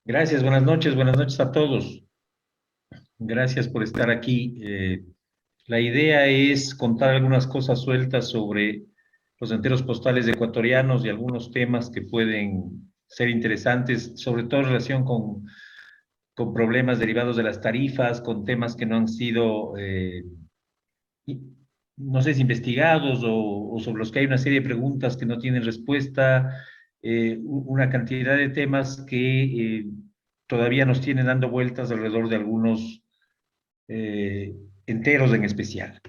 Gracias, buenas noches a todos. Gracias por estar aquí. La idea es contar algunas cosas sueltas sobre los enteros postales ecuatorianos y algunos temas que pueden ser interesantes, sobre todo en relación con problemas derivados de las tarifas, con temas que no han sido, i- no sé si investigados o sobre los que hay una serie de preguntas que no tienen respuesta, una cantidad de temas que todavía nos tienen dando vueltas alrededor de algunos eh, enteros en especial.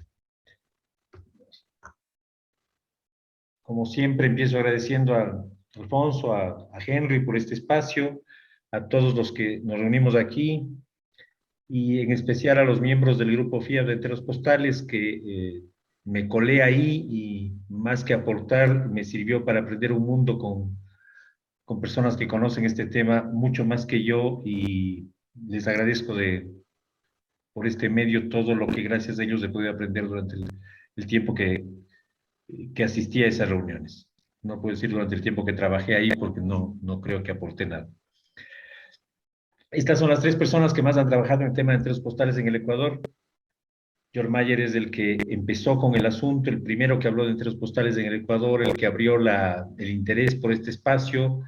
Como siempre, empiezo agradeciendo a Alfonso, a Henry por este espacio, a todos los que nos reunimos aquí y en especial a los miembros del grupo FIAB de enteros postales que me colé ahí y más que aportar, me sirvió para aprender un mundo con personas que conocen este tema mucho más que yo y les agradezco por este medio todo lo que gracias a ellos he podido aprender durante el tiempo que asistí a esas reuniones. No puedo decir durante el tiempo que trabajé ahí porque no creo que aporté nada. Estas son las tres personas que más han trabajado en el tema de enteros postales en el Ecuador. George Mayer es el que empezó con el asunto, el primero que habló de enteros postales en el Ecuador, el que abrió el interés por este espacio.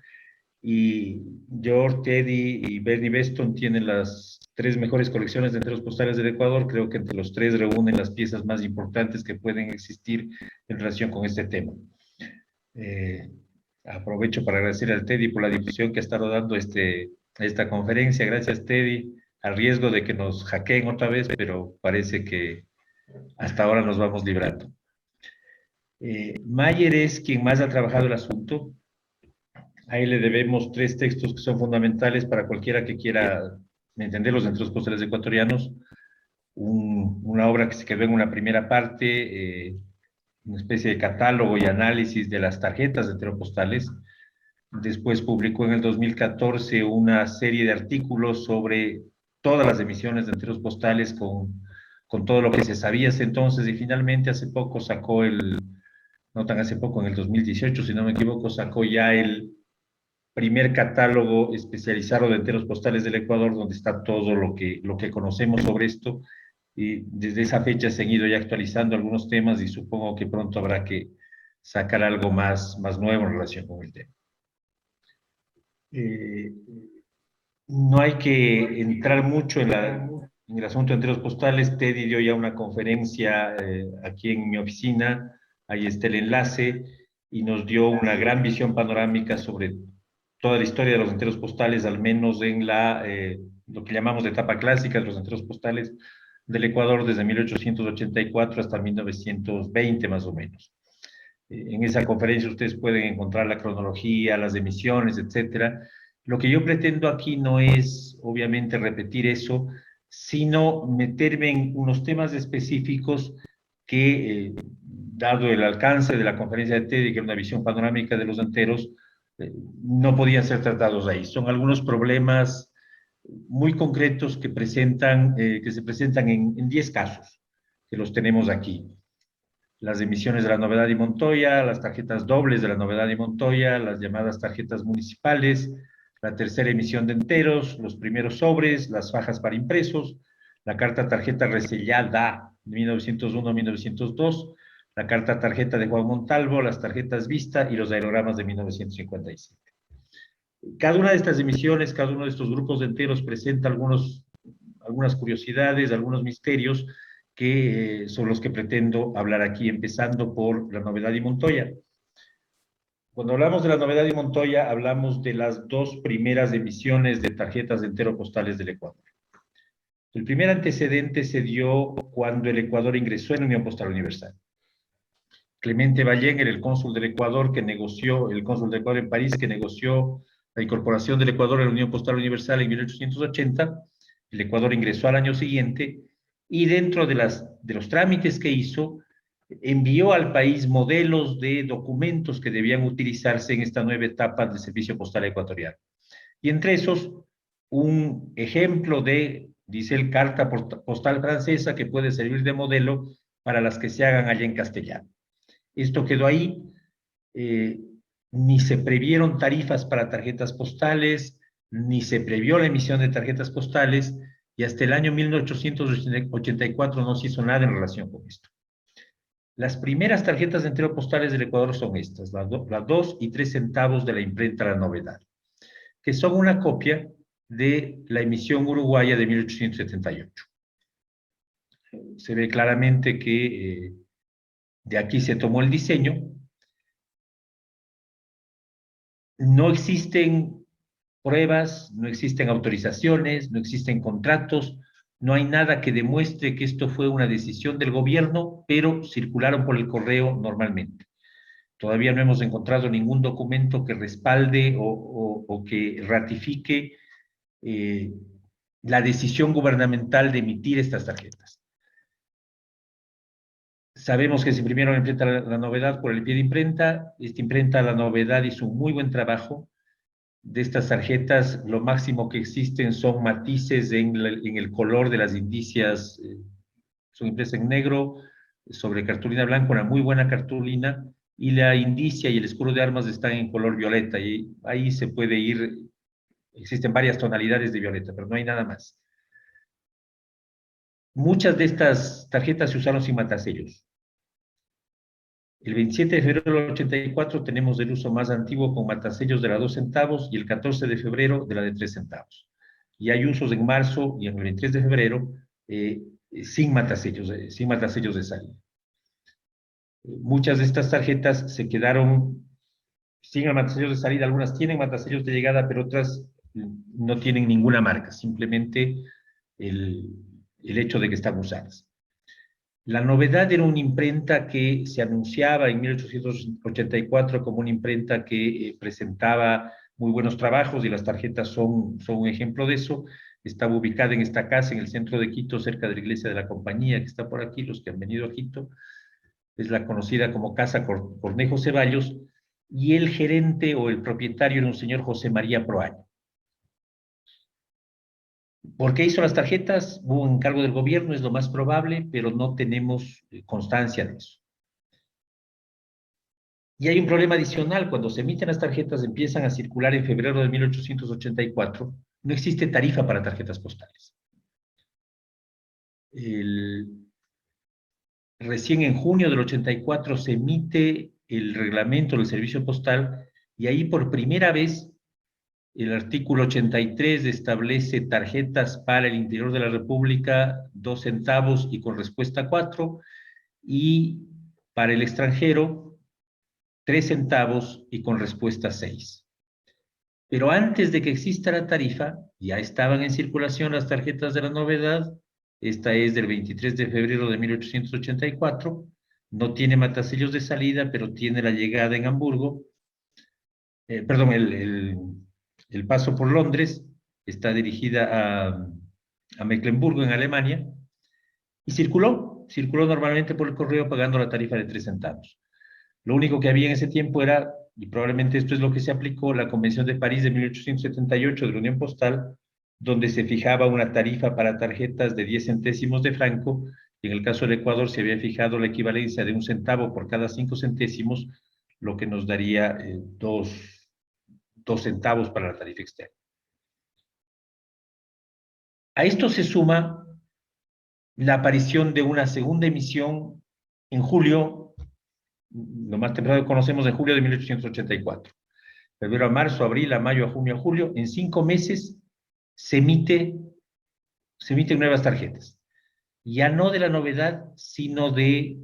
Y George, Teddy y Bernie Beston tienen las tres mejores colecciones de enteros postales del Ecuador. Creo que entre los tres reúnen las piezas más importantes que pueden existir en relación con este tema. Eh, Aprovecho para agradecer al Teddy por la difusión que ha estado dando esta conferencia. Gracias, Teddy, a riesgo de que nos hackeen otra vez, pero parece que hasta ahora nos vamos librando. Mayer es quien más ha trabajado el asunto. A él le debemos tres textos que son fundamentales para cualquiera que quiera entender los enteros postales ecuatorianos. Una obra que se quedó en una primera parte, una especie de catálogo y análisis de las tarjetas de enteropostales. Después publicó en el 2014 una serie de artículos sobre todas las emisiones de enteros postales con todo lo que se sabía hasta entonces y finalmente hace poco sacó no tan hace poco, en el 2018, si no me equivoco, sacó ya el primer catálogo especializado de enteros postales del Ecuador, donde está todo lo que conocemos sobre esto. Y desde esa fecha se han ido ya actualizando algunos temas y supongo que pronto habrá que sacar algo más nuevo en relación con el tema. Eh, no hay que entrar mucho en el asunto de enteros postales. Teddy dio ya una conferencia aquí en mi oficina, ahí está el enlace, y nos dio una gran visión panorámica sobre toda la historia de los enteros postales, al menos en lo que llamamos la etapa clásica de los enteros postales del Ecuador desde 1884 hasta 1920 más o menos. En esa conferencia ustedes pueden encontrar la cronología, las emisiones, etcétera. Lo que yo pretendo aquí no es, obviamente, repetir eso, sino meterme en unos temas específicos que, dado el alcance de la conferencia de TED, que era una visión panorámica de los enteros, no podían ser tratados ahí. Son algunos problemas muy concretos que se presentan en 10 casos, que los tenemos aquí: las emisiones de la Novedad y Montoya, las tarjetas dobles de la Novedad y Montoya, las llamadas tarjetas municipales, la tercera emisión de enteros, los primeros sobres, las fajas para impresos, la carta tarjeta resellada de 1901-1902, la carta tarjeta de Juan Montalvo, las tarjetas Vista y los aerogramas de 1957. Cada una de estas emisiones, cada uno de estos grupos de enteros presenta algunas curiosidades, algunos misterios sobre los que pretendo hablar aquí, empezando por la Novedad y Montoya. Cuando hablamos de la Novedad y Montoya, hablamos de las dos primeras emisiones de tarjetas de entero postales del Ecuador. El primer antecedente se dio cuando el Ecuador ingresó en la Unión Postal Universal. Clemente Ballén era el cónsul del Ecuador el cónsul del Ecuador en París, que negoció la incorporación del Ecuador a la Unión Postal Universal en 1880. El Ecuador ingresó al año siguiente y dentro de los trámites que hizo, envió al país modelos de documentos que debían utilizarse en esta nueva etapa del servicio postal ecuatoriano. Y entre esos, un ejemplo dice el, carta postal francesa que puede servir de modelo para las que se hagan allá en castellano. Esto quedó ahí, ni se previeron tarifas para tarjetas postales, ni se previó la emisión de tarjetas postales, y hasta el año 1884 no se hizo nada en relación con esto. Las primeras tarjetas de entrega postales del Ecuador son estas, las 2 y 3 centavos de la imprenta La Novedad, que son una copia de la emisión uruguaya de 1878. Se ve claramente que de aquí se tomó el diseño. No existen pruebas, no existen autorizaciones, no existen contratos, no hay nada que demuestre que esto fue una decisión del gobierno, pero circularon por el correo normalmente. Todavía no hemos encontrado ningún documento que respalde o que ratifique la decisión gubernamental de emitir estas tarjetas. Sabemos que se imprimieron en imprenta la Novedad por el pie de imprenta. Esta imprenta La Novedad hizo un muy buen trabajo. De estas tarjetas, lo máximo que existen son matices en el color de las indicias. Son impresas en negro, sobre cartulina blanca, una muy buena cartulina, y la indicia y el escudo de armas están en color violeta, y ahí se puede ir, existen varias tonalidades de violeta, pero no hay nada más. Muchas de estas tarjetas se usaron sin matasellos. El 27 de febrero del 84 tenemos el uso más antiguo con matasellos de la 2 centavos, y el 14 de febrero de la de 3 centavos. Y hay usos en marzo y en el 23 de febrero sin matasellos de salida. Muchas de estas tarjetas se quedaron sin matasellos de salida, algunas tienen matasellos de llegada, pero otras no tienen ninguna marca, simplemente el hecho de que están usadas. La Novedad era una imprenta que se anunciaba en 1884 como una imprenta que presentaba muy buenos trabajos, y las tarjetas son un ejemplo de eso. Estaba ubicada en esta casa, en el centro de Quito, cerca de la iglesia de la Compañía, que está por aquí, los que han venido a Quito. Es la conocida como Casa Cornejo Ceballos, y el gerente o el propietario era un señor José María Proaño. ¿Por qué hizo las tarjetas? Hubo un encargo del gobierno, es lo más probable, pero no tenemos constancia de eso. Y hay un problema adicional: cuando se emiten las tarjetas, empiezan a circular en febrero de 1884, no existe tarifa para tarjetas postales. Recién en junio del 84 se emite el reglamento del servicio postal, y ahí por primera vez el artículo 83 establece tarjetas para el interior de la República 2 centavos y con respuesta 4, y para el extranjero 3 centavos y con respuesta 6. Pero antes de que exista la tarifa, ya estaban en circulación las tarjetas de La Novedad. Esta es del 23 de febrero de 1884, no tiene matasellos de salida, pero tiene la llegada en Hamburgo, perdón, el paso por Londres, está dirigida a Mecklemburgo, en Alemania, y circuló normalmente por el correo pagando la tarifa de 3 centavos. Lo único que había en ese tiempo era, y probablemente esto es lo que se aplicó, la Convención de París de 1878 de la Unión Postal, donde se fijaba una tarifa para tarjetas de 10 centésimos de franco, y en el caso del Ecuador se había fijado la equivalencia de 1 centavo por cada 5 centésimos, lo que nos daría 2 centavos para la tarifa externa. A esto se suma la aparición de una segunda emisión en julio, lo más temprano que conocemos, en julio de 1884. Febrero a marzo, abril a mayo, a junio a julio, en 5 meses se emiten nuevas tarjetas. Ya no de La Novedad, sino de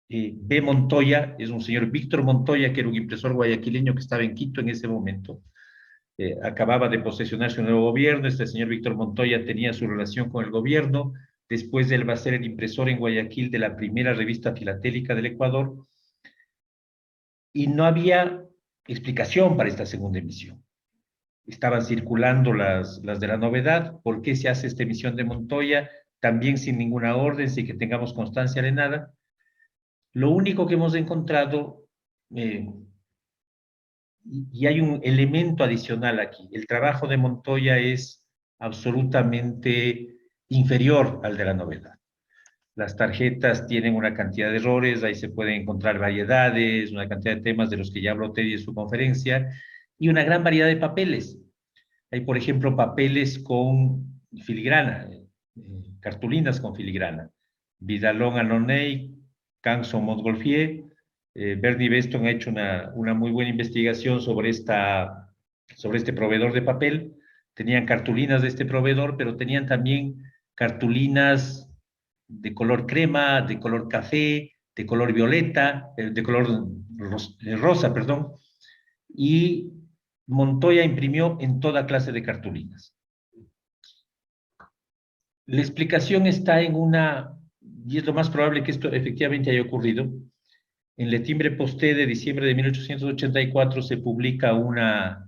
B. Montoya. Es un señor Víctor Montoya, que era un impresor guayaquileño que estaba en Quito en ese momento. Acababa de posesionarse un nuevo gobierno. Este señor Víctor Montoya tenía su relación con el gobierno. Después él va a ser el impresor en Guayaquil de la primera revista filatélica del Ecuador, y no había explicación para esta segunda emisión. Estaban circulando las de La Novedad. ¿Por qué se hace esta emisión de Montoya? También sin ninguna orden, sin que tengamos constancia de nada. Lo único que hemos encontrado, y hay un elemento adicional aquí: el trabajo de Montoya es absolutamente inferior al de La Novedad. Las tarjetas tienen una cantidad de errores, ahí se pueden encontrar variedades, una cantidad de temas de los que ya habló Teddy en su conferencia, y una gran variedad de papeles. Hay, por ejemplo, papeles con filigrana, cartulinas con filigrana. Vidalón Annonay, Canson Montgolfier, Bernie Beston ha hecho una muy buena investigación sobre este proveedor de papel. Tenían cartulinas de este proveedor, pero tenían también cartulinas de color crema, de color café, de color violeta, de color rosa, perdón, y Montoya imprimió en toda clase de cartulinas. La explicación está y es lo más probable que esto efectivamente haya ocurrido. En Le Timbre Posté de diciembre de 1884 se publica una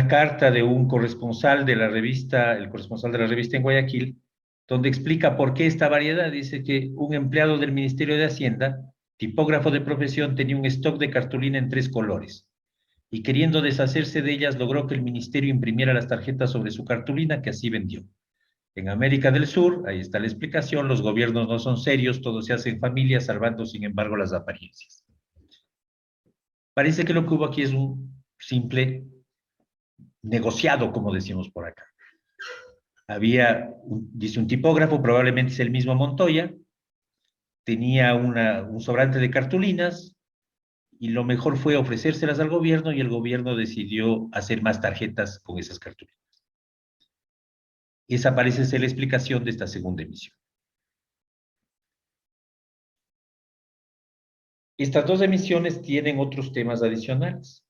carta de un corresponsal de la revista, el corresponsal de la revista en Guayaquil, donde explica por qué esta variedad. Dice que un empleado del Ministerio de Hacienda, tipógrafo de profesión, tenía un stock de cartulina en 3 colores y queriendo deshacerse de ellas logró que el ministerio imprimiera las tarjetas sobre su cartulina, que así vendió. En América del Sur, ahí está la explicación, los gobiernos no son serios, todo se hace en familia, salvando sin embargo las apariencias. Parece que lo que hubo aquí es un simple negociado, como decimos por acá. Dice un tipógrafo, probablemente es el mismo Montoya, tenía un sobrante de cartulinas y lo mejor fue ofrecérselas al gobierno y el gobierno decidió hacer más tarjetas con esas cartulinas. Esa parece ser la explicación de esta segunda emisión. Estas 2 emisiones tienen otros temas adicionales.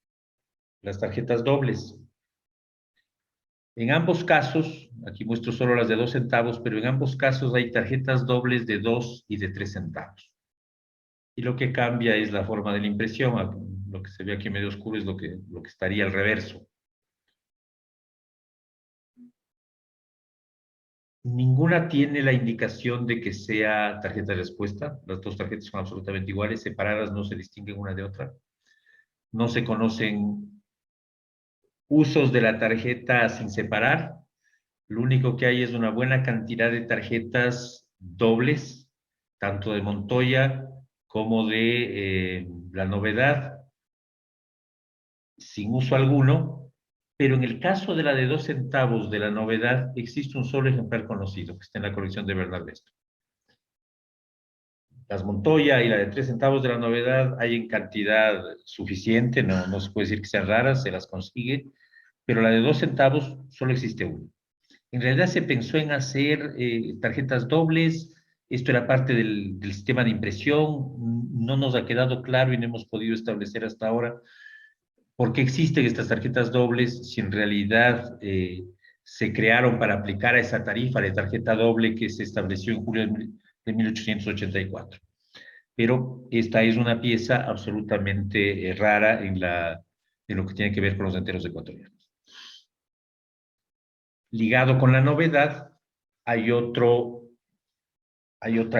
Las tarjetas dobles. En ambos casos, aquí muestro solo las de 2 centavos, pero en ambos casos hay tarjetas dobles de 2 y de 3 centavos. Y lo que cambia es la forma de la impresión. Lo que se ve aquí medio oscuro es lo que estaría al reverso. Ninguna tiene la indicación de que sea tarjeta de respuesta. Las 2 tarjetas son absolutamente iguales, separadas, no se distinguen una de otra. No se conocen usos de la tarjeta sin separar. Lo único que hay es una buena cantidad de tarjetas dobles, tanto de Montoya como de La Novedad, sin uso alguno, pero en el caso de la de 2 centavos de La Novedad, existe un solo ejemplar conocido, que está en la colección de Bernard Beston. Las Montoya y la de 3 centavos de La Novedad hay en cantidad suficiente, no se puede decir que sean raras, se las consigue, pero la de 2 centavos solo existe una. En realidad se pensó en hacer tarjetas dobles, esto era parte del sistema de impresión, no nos ha quedado claro y no hemos podido establecer hasta ahora por qué existen estas tarjetas dobles si en realidad se crearon para aplicar a esa tarifa de tarjeta doble que se estableció en julio de 1884. Pero esta es una pieza absolutamente rara en lo que tiene que ver con los enteros ecuatorianos. Ligado con la novedad, hay otra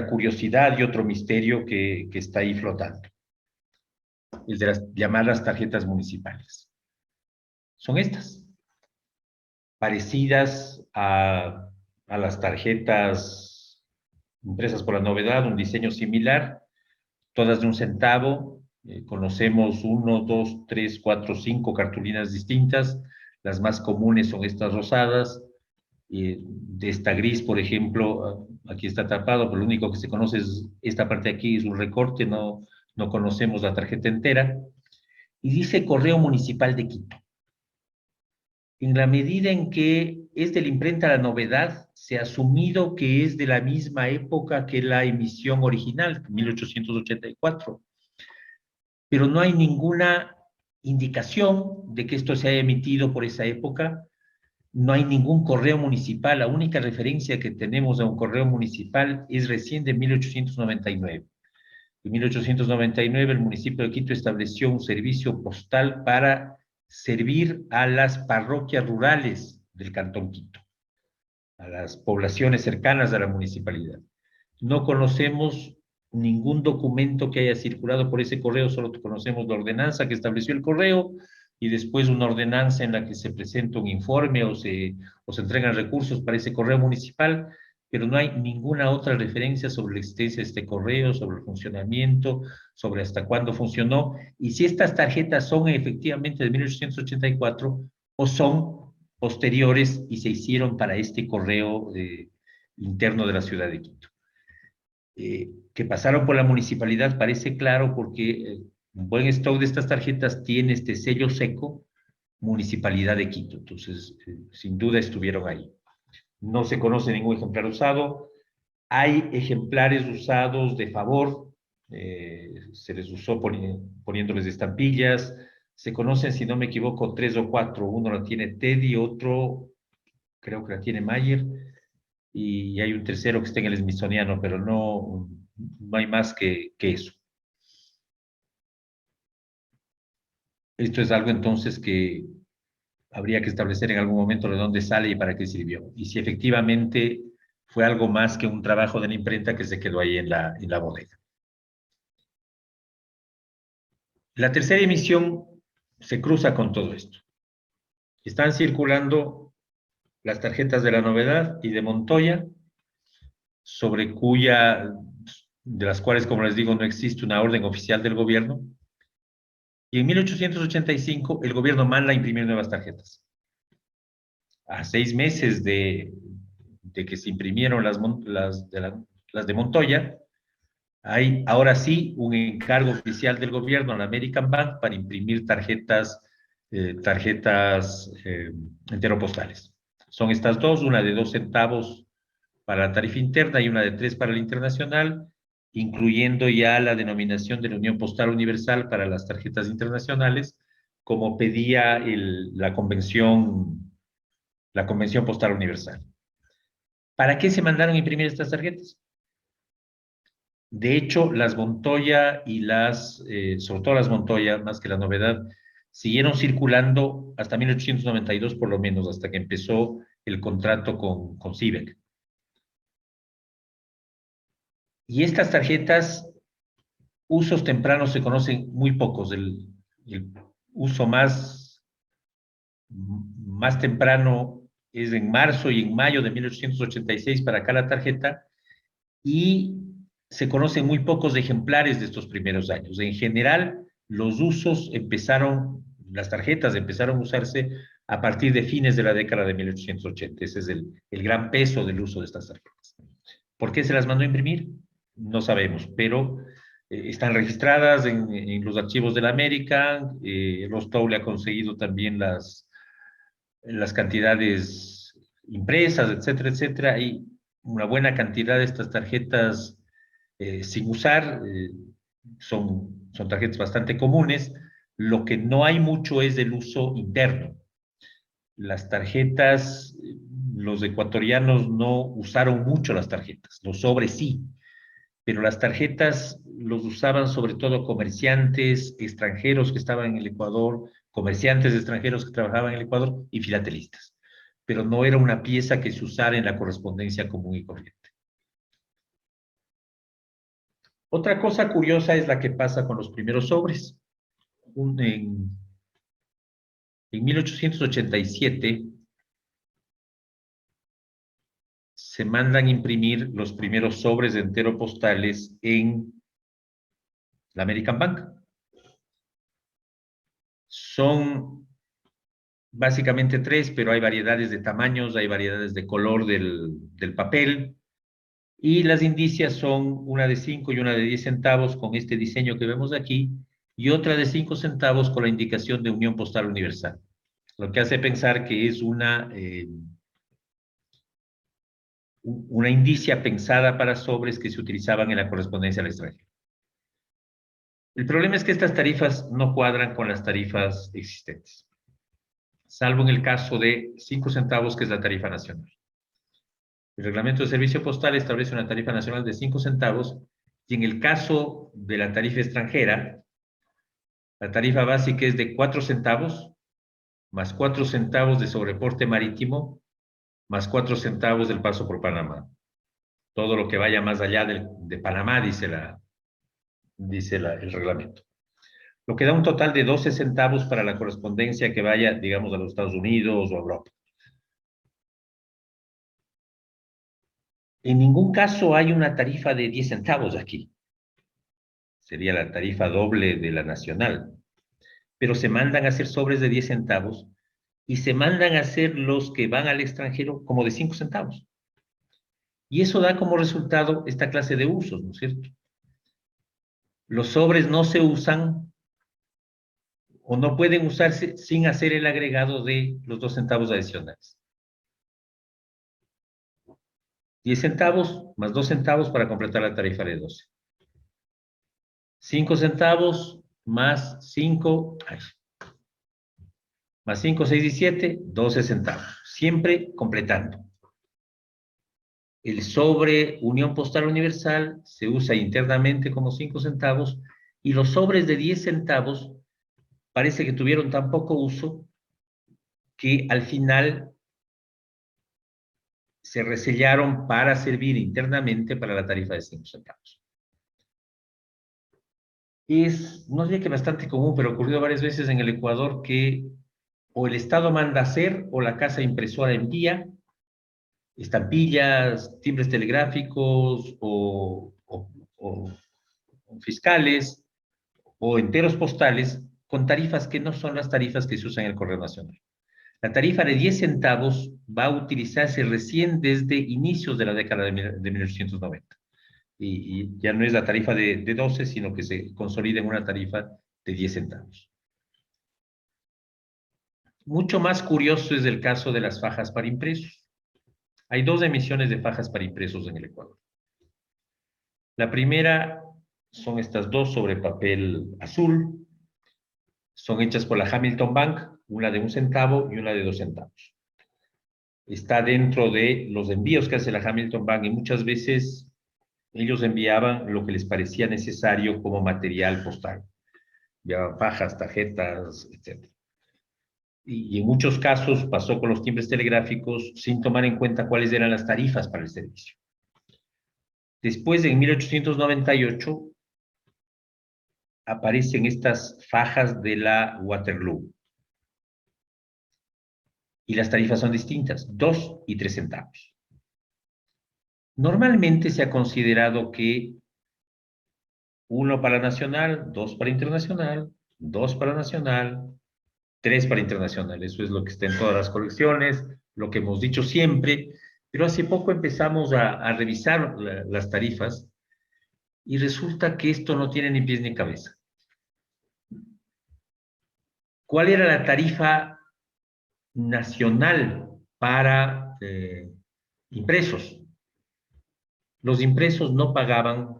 curiosidad y otro misterio que está ahí flotando, el de las llamadas tarjetas municipales. Son estas, parecidas a las tarjetas impresas por la novedad, un diseño similar, todas de 1 centavo. Conocemos 1, 2, 3, 4, 5 cartulinas distintas. Las más comunes son estas rosadas. De esta gris, por ejemplo, aquí está tapado, pero lo único que se conoce es esta parte de aquí, es un recorte, no conocemos la tarjeta entera. Y dice Correo Municipal de Quito. En la medida en que es de la imprenta La Novedad, se ha asumido que es de la misma época que la emisión original, 1884. Pero no hay ninguna indicación de que esto se haya emitido por esa época. No hay ningún correo municipal. La única referencia que tenemos a un correo municipal es recién de 1899. En 1899 el municipio de Quito estableció un servicio postal para servir a las parroquias rurales del Cantón Quito, a las poblaciones cercanas a la municipalidad. No conocemos ningún documento que haya circulado por ese correo, solo conocemos la ordenanza que estableció el correo y después una ordenanza en la que se presenta un informe o se entregan recursos para ese correo municipal, pero no hay ninguna otra referencia sobre la existencia de este correo, sobre el funcionamiento, sobre hasta cuándo funcionó, y si estas tarjetas son efectivamente de 1884 o son posteriores y se hicieron para este correo interno de la ciudad de Quito. Que pasaron por la municipalidad parece claro porque un buen stock de estas tarjetas tiene este sello seco, Municipalidad de Quito. Entonces, sin duda estuvieron ahí. No se conoce ningún ejemplar usado. Hay ejemplares usados de favor, se les usó poniéndoles estampillas. Se conocen, si no me equivoco, 3 o 4. Uno la tiene Teddy, otro creo que la tiene Mayer, y hay un tercero que está en el Smithsoniano, pero no hay más que eso. Esto es algo entonces que habría que establecer en algún momento de dónde sale y para qué sirvió. Y si efectivamente fue algo más que un trabajo de la imprenta que se quedó ahí en la bodega. La tercera emisión se cruza con todo esto. Están circulando las tarjetas de la novedad y de Montoya, sobre de las cuales, como les digo, no existe una orden oficial del gobierno. Y en 1885 el gobierno manda a imprimir nuevas tarjetas. A 6 meses de que se imprimieron las de Montoya, hay ahora sí un encargo oficial del gobierno al American Bank para imprimir tarjetas enteropostales. Son estas dos, una de 2 centavos para la tarifa interna y una de 3 para la internacional, incluyendo ya la denominación de la Unión Postal Universal para las tarjetas internacionales, como pedía la Convención Postal Universal. ¿Para qué se mandaron a imprimir estas tarjetas? De hecho, las Montoya y sobre todo las Montoya, más que la novedad, siguieron circulando hasta 1892 por lo menos, hasta que empezó el contrato con CIVEC. Y estas tarjetas, usos tempranos se conocen muy pocos. El uso más temprano es en marzo y en mayo de 1886 para cada tarjeta, y se conocen muy pocos ejemplares de estos primeros años. En general, las tarjetas empezaron a usarse a partir de fines de la década de 1880. Ese es el gran peso del uso de estas tarjetas. ¿Por qué se las mandó a imprimir? No sabemos, pero están registradas en los archivos de la American. Rostow le ha conseguido también las cantidades impresas, etcétera, etcétera. Hay una buena cantidad de estas tarjetas sin usar, son tarjetas bastante comunes. Lo que no hay mucho es del uso interno. Las tarjetas, los ecuatorianos no usaron mucho las tarjetas, los sobres sí, pero las tarjetas los usaban sobre todo comerciantes extranjeros que estaban en el Ecuador, comerciantes extranjeros que trabajaban en el Ecuador y filatelistas, pero no era una pieza que se usara en la correspondencia común y corriente. Otra cosa curiosa es la que pasa con los primeros sobres. En 1887 se mandan imprimir los primeros sobres enteropostales en la American Bank. Son básicamente 3, pero hay variedades de tamaños, hay variedades de color del papel, y las indicias son una de 5 y una de 10 centavos con este diseño que vemos aquí, y otra de 5 centavos con la indicación de Unión Postal Universal, lo que hace pensar que es una indicia pensada para sobres que se utilizaban en la correspondencia al extranjero. El problema es que estas tarifas no cuadran con las tarifas existentes, salvo en el caso de 5 centavos, que es la tarifa nacional. El reglamento de servicio postal establece una tarifa nacional de 5 centavos, y en el caso de la tarifa extranjera, la tarifa básica es de 4 centavos, más 4 centavos de sobreporte marítimo, más 4 centavos del paso por Panamá. Todo lo que vaya más allá de Panamá, dice el reglamento. Lo que da un total de 12 centavos para la correspondencia que vaya, digamos, a los Estados Unidos o a Europa. En ningún caso hay una tarifa de 10 centavos aquí. Sería la tarifa doble de la nacional. Pero se mandan a hacer sobres de 10 centavos y se mandan a hacer los que van al extranjero como de 5 centavos. Y eso da como resultado esta clase de usos, ¿no es cierto? Los sobres no se usan o no pueden usarse sin hacer el agregado de los 2 centavos adicionales. 10 centavos más 2 centavos para completar la tarifa de 12. 5 centavos más 5, más 5, 6 y 7, 12 centavos. Siempre completando. El sobre Unión Postal Universal se usa internamente como 5 centavos y los sobres de 10 centavos parece que tuvieron tan poco uso que al final se resellaron para servir internamente para la tarifa de 5 centavos. No diría que bastante común, pero ha ocurrido varias veces en el Ecuador que o el Estado manda hacer o la casa impresora envía estampillas, timbres telegráficos o fiscales o enteros postales con tarifas que no son las tarifas que se usan en el Correo Nacional. La tarifa de 10 centavos va a utilizarse recién desde inicios de la década de 1890. Y ya no es la tarifa de 12, sino que se consolida en una tarifa de 10 centavos. Mucho más curioso es el caso de las fajas para impresos. Hay 2 emisiones de fajas para impresos en el Ecuador. La primera son estas 2 sobre papel azul. Son hechas por la Hamilton Bank, una de 1 centavo y una de 2 centavos. Está dentro de los envíos que hace la Hamilton Bank y muchas veces ellos enviaban lo que les parecía necesario como material postal. Enviaban fajas, tarjetas, etc. Y en muchos casos pasó con los timbres telegráficos sin tomar en cuenta cuáles eran las tarifas para el servicio. Después, en 1898, aparecen estas fajas de la Waterloo. Y las tarifas son distintas, 2 y 3 centavos. Normalmente se ha considerado que 1 para nacional, 2 para internacional, 2 para nacional, 3 para internacional. Eso es lo que está en todas las colecciones, lo que hemos dicho siempre, pero hace poco empezamos a revisar las tarifas y resulta que esto no tiene ni pies ni cabeza. ¿Cuál era la tarifa nacional para impresos? Los impresos no pagaban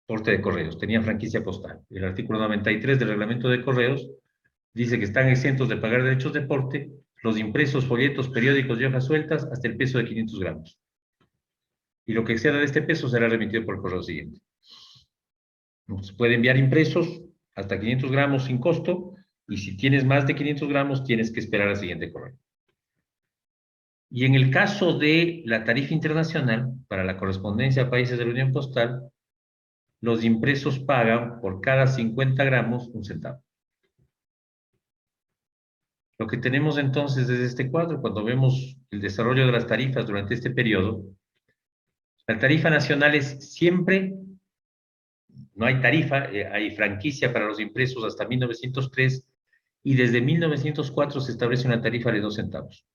porte de correos, tenían franquicia postal. El artículo 93 del reglamento de correos dice que están exentos de pagar derechos de porte los impresos, folletos, periódicos y hojas sueltas hasta el peso de 500 gramos. Y lo que exceda de este peso será remitido por el correo siguiente. Se puede enviar impresos hasta 500 gramos sin costo, y si tienes más de 500 gramos, tienes que esperar al siguiente correo. Y en el caso de la tarifa internacional, para la correspondencia a países de la Unión Postal, los impresos pagan por cada 50 gramos 1 centavo. Lo que tenemos entonces es este cuadro. Cuando vemos el desarrollo de las tarifas durante este periodo, la tarifa nacional es siempre, no hay tarifa, hay franquicia para los impresos hasta 1903, y desde 1904 se establece una tarifa de 2 centavos.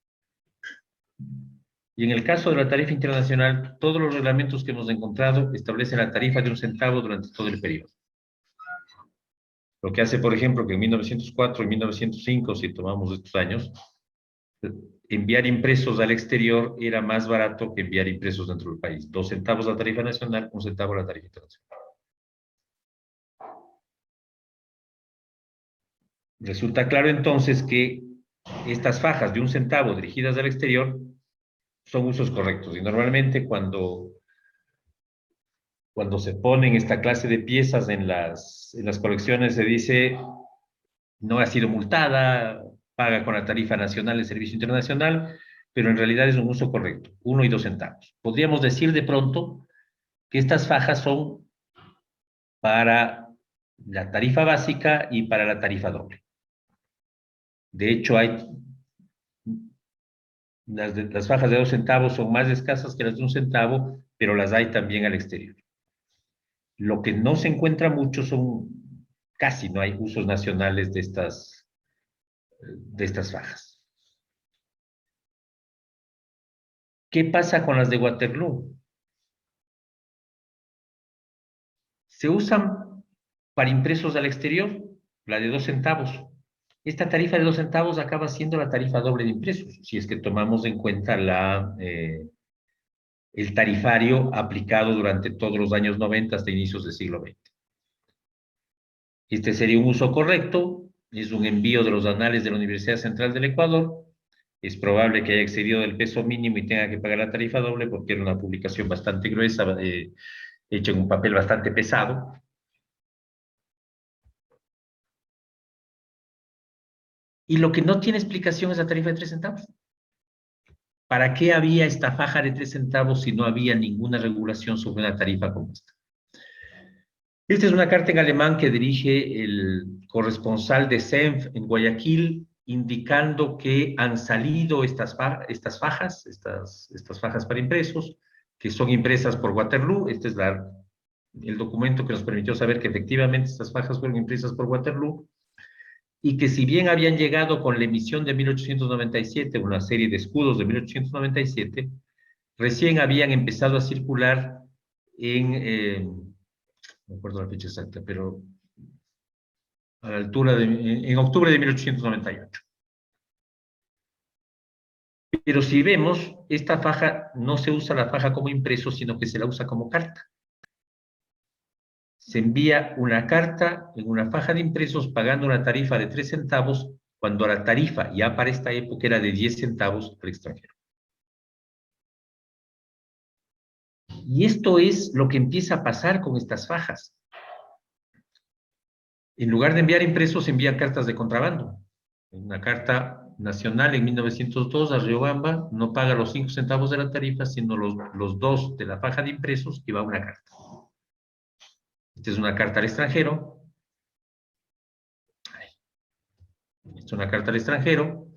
Y en el caso de la tarifa internacional, todos los reglamentos que hemos encontrado establecen la tarifa de 1 centavo durante todo el periodo. Lo que hace, por ejemplo, que en 1904 y 1905, si tomamos estos años, enviar impresos al exterior era más barato que enviar impresos dentro del país. 2 centavos la tarifa nacional, 1 centavo la tarifa internacional. Resulta claro entonces que estas fajas de 1 centavo dirigidas al exterior son usos correctos. Y normalmente cuando se ponen esta clase de piezas en las colecciones se dice no ha sido multada, paga con la tarifa nacional de servicio internacional, pero en realidad es un uso correcto, 1 y 2 centavos. Podríamos decir de pronto que estas fajas son para la tarifa básica y para la tarifa doble. De hecho, las fajas de 2 centavos son más escasas que las de 1 centavo, pero las hay también al exterior. Lo que no se encuentra mucho son, casi no hay usos nacionales de estas fajas. ¿Qué pasa con las de Waterloo? Se usan para impresos al exterior, la de 2 centavos. Esta tarifa de 2 centavos acaba siendo la tarifa doble de impresos, si es que tomamos en cuenta el tarifario aplicado durante todos los años 90 hasta inicios del siglo XX. Este sería un uso correcto, es un envío de los anales de la Universidad Central del Ecuador. Es probable que haya excedido el peso mínimo y tenga que pagar la tarifa doble porque era una publicación bastante gruesa, hecha en un papel bastante pesado. Y lo que no tiene explicación es la tarifa de 3 centavos. ¿Para qué había esta faja de 3 centavos si no había ninguna regulación sobre una tarifa como esta? Esta es una carta en alemán que dirige el corresponsal de Senf en Guayaquil, indicando que han salido estas fajas para impresos, que son impresas por Waterloo. Este es el documento que nos permitió saber que efectivamente estas fajas fueron impresas por Waterloo, y que si bien habían llegado con la emisión de 1897, una serie de escudos de 1897, recién habían empezado a circular no me acuerdo la fecha exacta, pero a la altura en octubre de 1898. Pero si vemos, esta faja no se usa la faja como impreso, sino que se la usa como carta. Se envía una carta en una faja de impresos pagando una tarifa de 3 centavos, cuando la tarifa ya para esta época era de 10 centavos al extranjero. Y esto es lo que empieza a pasar con estas fajas. En lugar de enviar impresos, envían cartas de contrabando. Una carta nacional en 1902 a Riobamba no paga los 5 centavos de la tarifa, sino los 2 de la faja de impresos, y va una carta. Esta es una carta al extranjero. Esta es una carta al extranjero,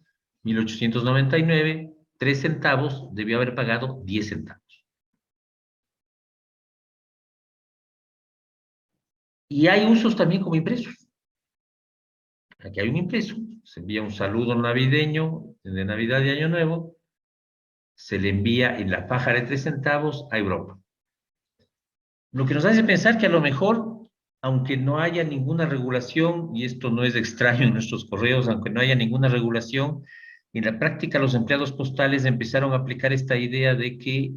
1899, 3 centavos, debió haber pagado 10 centavos. Y hay usos también como impresos. Aquí hay un impreso, se envía un saludo navideño, de Navidad y Año Nuevo, se le envía en la faja de 3 centavos a Europa. Lo que nos hace pensar que a lo mejor, aunque no haya ninguna regulación, y esto no es extraño en nuestros correos, aunque no haya ninguna regulación, en la práctica los empleados postales empezaron a aplicar esta idea de que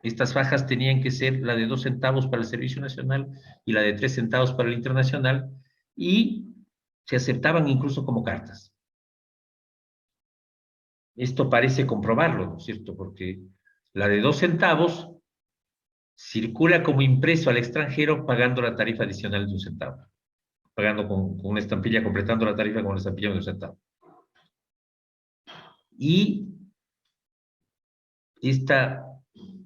estas fajas tenían que ser la de 2 centavos para el servicio nacional y la de 3 centavos para el internacional, y se aceptaban incluso como cartas. Esto parece comprobarlo, ¿no es cierto? Porque la de 2 centavos circula como impreso al extranjero pagando la tarifa adicional de 1 centavo. Pagando con una estampilla, completando la tarifa con una estampilla de 1 centavo. Y esta,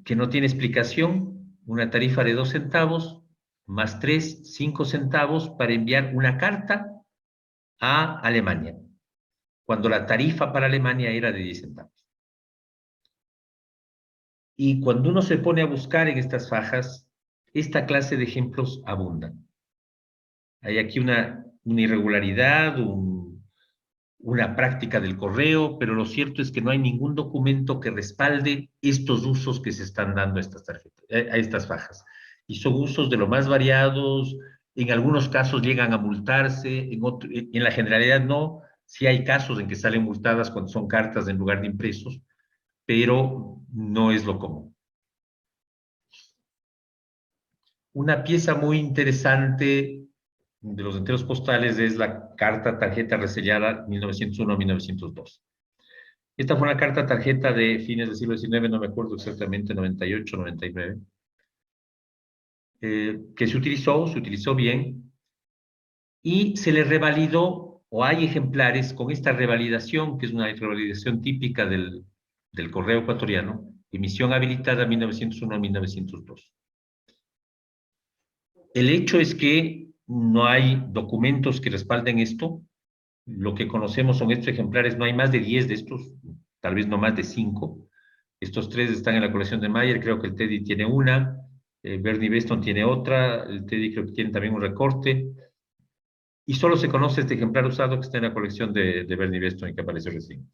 que no tiene explicación, una tarifa de 2 centavos, más 3, 5 centavos para enviar una carta a Alemania, cuando la tarifa para Alemania era de 10 centavos. Y cuando uno se pone a buscar en estas fajas, esta clase de ejemplos abundan. Hay aquí una irregularidad, una práctica del correo, pero lo cierto es que no hay ningún documento que respalde estos usos que se están dando a estas tarjetas, a estas fajas. Y son usos de lo más variados, en algunos casos llegan a multarse, en la generalidad no. Sí hay casos en que salen multadas cuando son cartas en lugar de impresos, pero no es lo común. Una pieza muy interesante de los enteros postales es la carta tarjeta resellada 1901-1902. Esta fue una carta tarjeta de fines del siglo XIX, no me acuerdo exactamente, 98, 99, que se utilizó bien, y se le revalidó, o hay ejemplares con esta revalidación, que es una revalidación típica del correo ecuatoriano, emisión habilitada 1901-1902. El hecho es que no hay documentos que respalden esto. Lo que conocemos son estos ejemplares, no hay más de 10 de estos, tal vez no más de 5, Estos tres están en la colección de Mayer, creo que el Teddy tiene una, Bernie Beston tiene otra, el Teddy creo que tiene también un recorte, y solo se conoce este ejemplar usado que está en la colección de Bernie Beston y que apareció recién.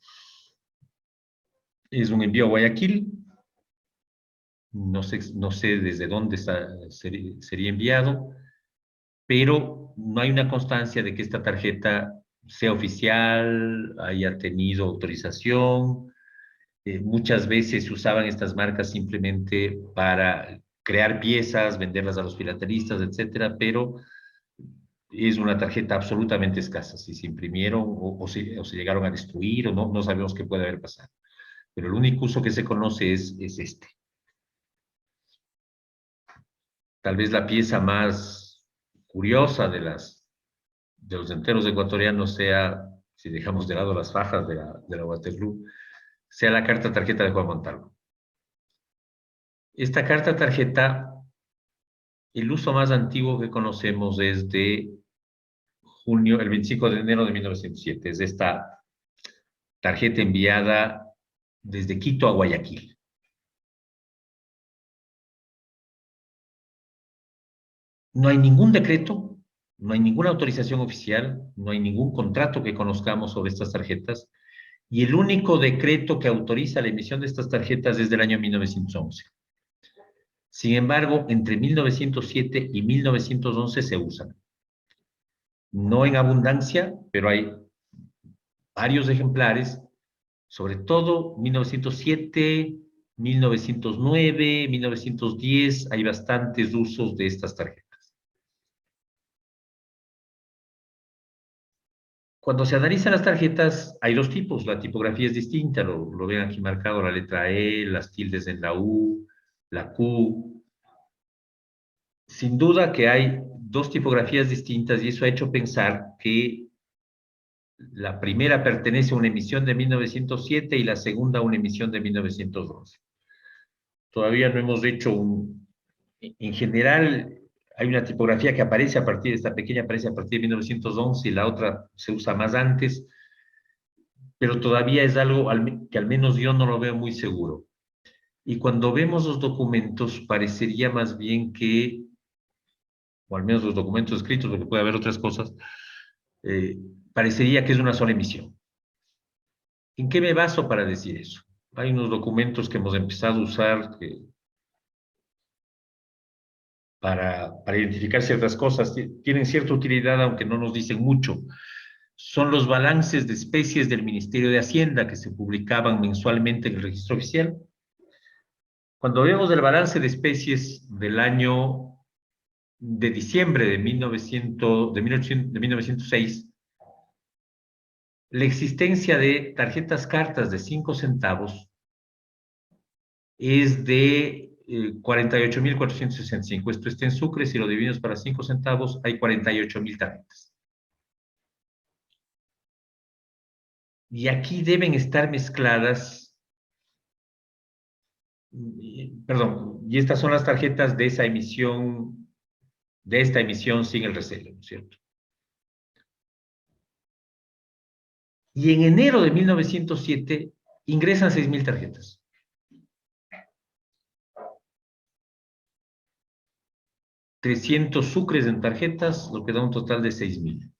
Es un envío a Guayaquil, no sé desde dónde sería enviado, pero no hay una constancia de que esta tarjeta sea oficial, haya tenido autorización. Muchas veces se usaban estas marcas simplemente para crear piezas, venderlas a los filatelistas, etcétera, pero es una tarjeta absolutamente escasa. Si se imprimieron o se llegaron a destruir o no, no sabemos qué puede haber pasado. Pero el único uso que se conoce es este. Tal vez la pieza más curiosa de los enteros ecuatorianos sea, si dejamos de lado las fajas de la Waterloo, sea la carta tarjeta de Juan Montalvo. Esta carta tarjeta, el uso más antiguo que conocemos es de junio, el 25 de enero de 1907. Es esta tarjeta enviada desde Quito a Guayaquil. No hay ningún decreto, no hay ninguna autorización oficial, no hay ningún contrato que conozcamos sobre estas tarjetas, y el único decreto que autoriza la emisión de estas tarjetas es del año 1911. Sin embargo, entre 1907 y 1911 se usan. No en abundancia, pero hay varios ejemplares, sobre todo 1907, 1909, 1910, hay bastantes usos de estas tarjetas. Cuando se analizan las tarjetas, hay dos tipos, la tipografía es distinta, lo ven aquí marcado, la letra E, las tildes en la U, la Q. Sin duda que hay dos tipografías distintas y eso ha hecho pensar que la primera pertenece a una emisión de 1907 y la segunda a una emisión de 1911. Todavía no hemos hecho en general, hay una tipografía que aparece a partir de esta pequeña, aparece a partir de 1911 y la otra se usa más antes, pero todavía es algo que al menos yo no lo veo muy seguro. Y cuando vemos los documentos, parecería más bien que, o al menos los documentos escritos, porque puede haber otras cosas, eh, parecería que es una sola emisión. ¿En qué me baso para decir eso? Hay unos documentos que hemos empezado a usar para identificar ciertas cosas, tienen cierta utilidad, aunque no nos dicen mucho. Son los balances de especies del Ministerio de Hacienda que se publicaban mensualmente en el registro oficial. Cuando vemos el balance de especies del año de diciembre de 1906, la existencia de tarjetas cartas de 5 centavos es de 48.465. Esto está en sucres, si lo dividimos para 5 centavos, hay 48.000 tarjetas. Y aquí deben estar mezcladas, perdón, y estas son las tarjetas de esa emisión, de esta emisión sin el recelo, ¿no es cierto? Y en enero de 1907 ingresan 6.000 tarjetas. 300 sucres en tarjetas, lo que da un total de 6.000.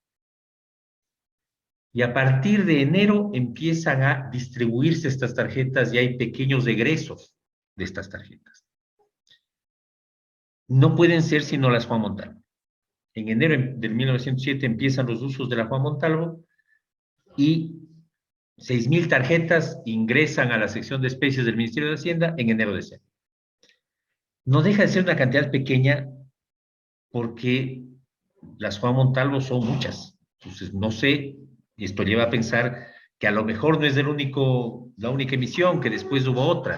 Y a partir de enero empiezan a distribuirse estas tarjetas y hay pequeños egresos de estas tarjetas. No pueden ser sino las Juan Montalvo. En enero del 1907 empiezan los usos de la Juan Montalvo y 6.000 tarjetas ingresan a la sección de especies del Ministerio de Hacienda en enero de ese año. No deja de ser una cantidad pequeña porque las Juan Montalvo son muchas. Entonces, no sé, y esto lleva a pensar que a lo mejor no es la única emisión, que después hubo otra,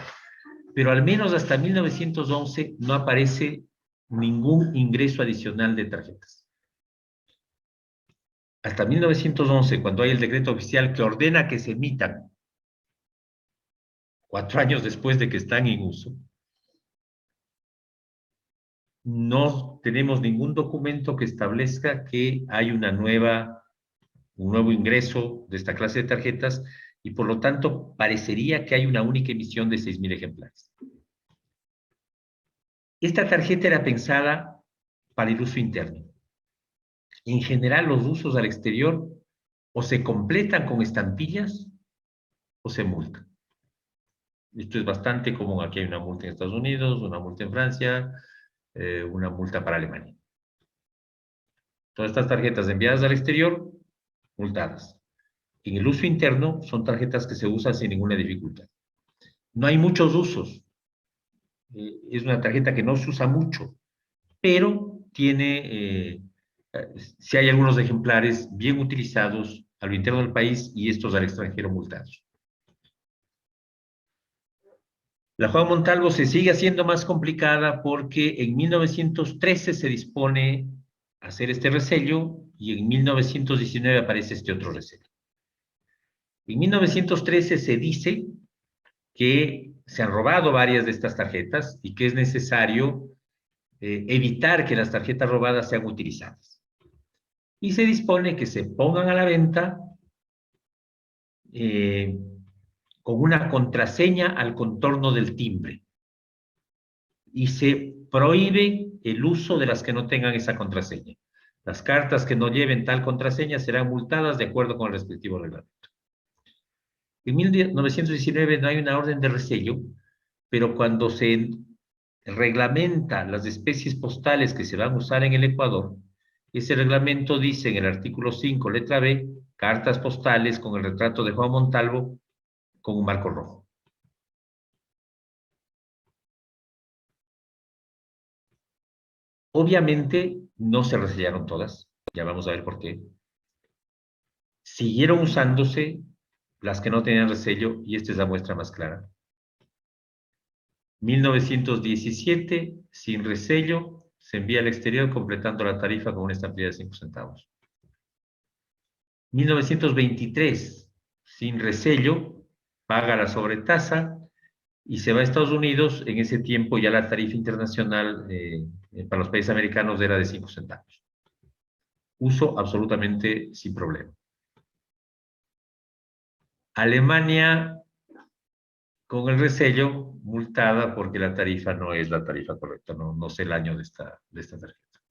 pero al menos hasta 1911 no aparece ningún ingreso adicional de tarjetas. Hasta 1911, cuando hay el decreto oficial que ordena que se emitan 4 años después de que están en uso, no tenemos ningún documento que establezca que hay un nuevo ingreso de esta clase de tarjetas y por lo tanto parecería que hay una única emisión de 6.000 ejemplares. Esta tarjeta era pensada para el uso interno. En general, los usos al exterior o se completan con estampillas o se multan. Esto es bastante común. Aquí hay una multa en Estados Unidos, una multa en Francia, una multa para Alemania. Todas estas tarjetas enviadas al exterior, multadas. En el uso interno, son tarjetas que se usan sin ninguna dificultad. No hay muchos usos. Es una tarjeta que no se usa mucho, pero tiene, si hay algunos ejemplares bien utilizados a lo interno del país y estos al extranjero multados. La Juan Montalvo se sigue haciendo más complicada porque en 1913 se dispone a hacer este resello y en 1919 aparece este otro resello. En 1913 se dice que se han robado varias de estas tarjetas y que es necesario evitar que las tarjetas robadas sean utilizadas. Y se dispone que se pongan a la venta con una contraseña al contorno del timbre. Y se prohíbe el uso de las que no tengan esa contraseña. Las cartas que no lleven tal contraseña serán multadas de acuerdo con el respectivo reglamento. En 1919 no hay una orden de resello, pero cuando se reglamenta las especies postales que se van a usar en el Ecuador, ese reglamento dice en el artículo 5, letra B, cartas postales con el retrato de Juan Montalvo con un marco rojo. Obviamente no se resellaron todas, ya vamos a ver por qué. Siguieron usándose las que no tenían resello y esta es la muestra más clara. 1917, sin resello, se envía al exterior completando la tarifa con una estampilla de 5 centavos. 1923, sin resello, paga la sobretasa y se va a Estados Unidos. En ese tiempo ya la tarifa internacional para los países americanos era de 5 centavos. Uso absolutamente sin problema. Alemania, con el resello, multada porque la tarifa no es la tarifa correcta. No sé el año de esta tarjeta.